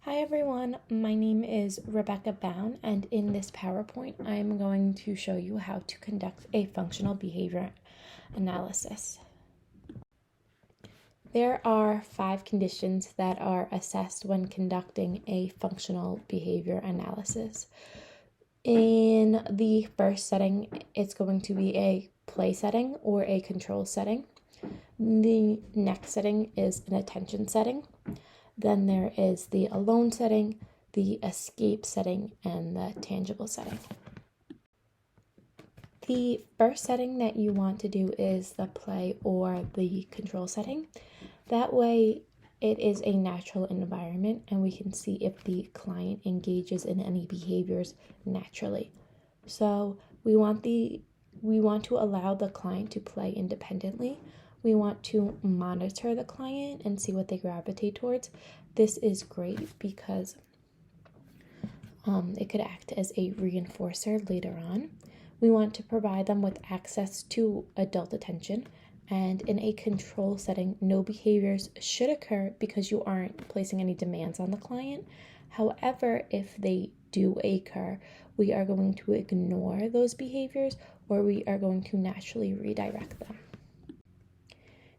Hi everyone, my name is Rebecca Bown, and in this PowerPoint I am going to show you how to conduct a functional behavior analysis. There are 5 conditions that are assessed when conducting a functional behavior analysis. In the first setting, it's going to be a play setting or a control setting. The next setting is an attention setting. Then there is the alone setting, the escape setting, and the tangible setting. The first setting that you want to do is the play or the control setting. That way it is a natural environment and we can see if the client engages in any behaviors naturally. So we want to allow the client to play independently. We want to monitor the client and see what they gravitate towards. This is great because it could act as a reinforcer later on. We want to provide them with access to adult attention. And in a control setting, no behaviors should occur because you aren't placing any demands on the client. However, if they do occur, we are going to ignore those behaviors or we are going to naturally redirect them.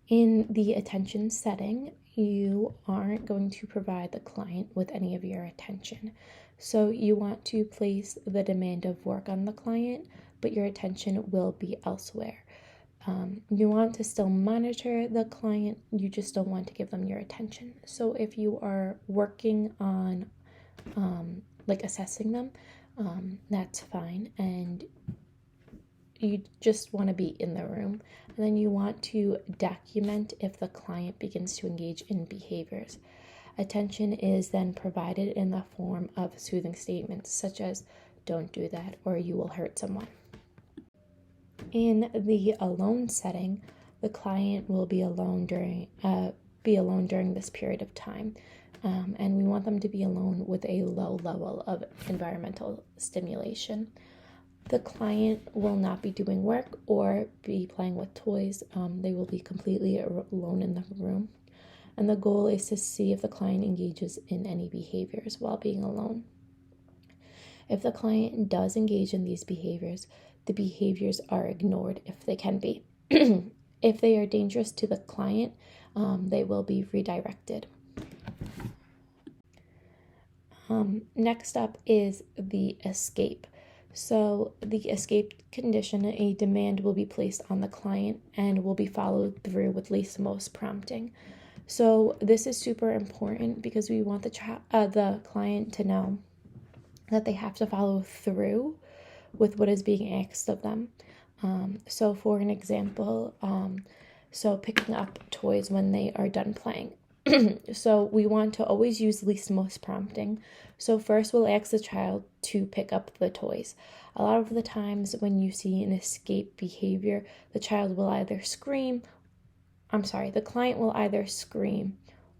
In the attention setting, you aren't going to provide the client with any of your attention. So you want to place the demand of work on the client, but your attention will be elsewhere. You want to still monitor the client, you just don't want to give them your attention. So if you are working on assessing them, that's fine, and you just want to be in the room. And then you want to document if the client begins to engage in behaviors. Attention is then provided in the form of soothing statements such as "don't do that" or "you will hurt someone." In the alone setting, the client will be alone during this period of time, and we want them to be alone with a low level of environmental stimulation. The client will not be doing work or be playing with toys. They will be completely alone in the room. And the goal is to see if the client engages in any behaviors while being alone. If the client does engage in these behaviors, the behaviors are ignored if they can be. If they are dangerous to the client, they will be redirected. Next up is the escape. So the escape condition, a demand will be placed on the client and will be followed through with least most prompting. So this is super important because we want the client to know that they have to follow through with what is being asked of them. So for an example, picking up toys when they are done playing. So we want to always use least most prompting. So first we'll ask the child to pick up the toys. A lot of the times when you see an escape behavior, the client will either scream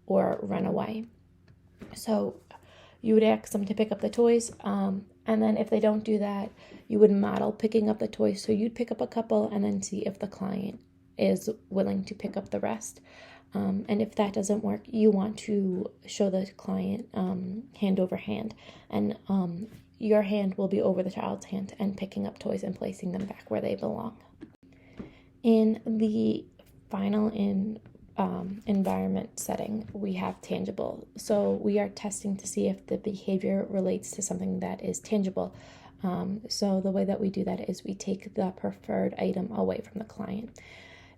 or run away. So you would ask them to pick up the toys, and then if they don't do that, you would model picking up the toys. So you'd pick up a couple and then see if the client is willing to pick up the rest. And if that doesn't work, you want to show the client hand over hand, and your hand will be over the child's hand and picking up toys and placing them back where they belong. In the final environment setting, we have tangible. So we are testing to see if the behavior relates to something that is tangible. So the way that we do that is we take the preferred item away from the client.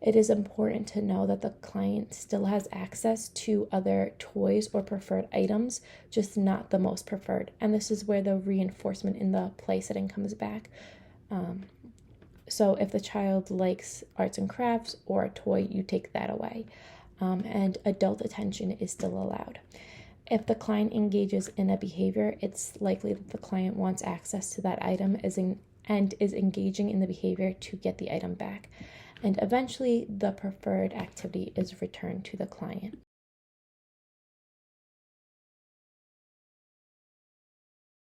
It is important to know that the client still has access to other toys or preferred items, just not the most preferred. And this is where the reinforcement in the play setting comes back. So if the child likes arts and crafts or a toy, you take that away. And adult attention is still allowed. If the client engages in a behavior, it's likely that the client wants access to that item and is engaging in the behavior to get the item back. And eventually, the preferred activity is returned to the client.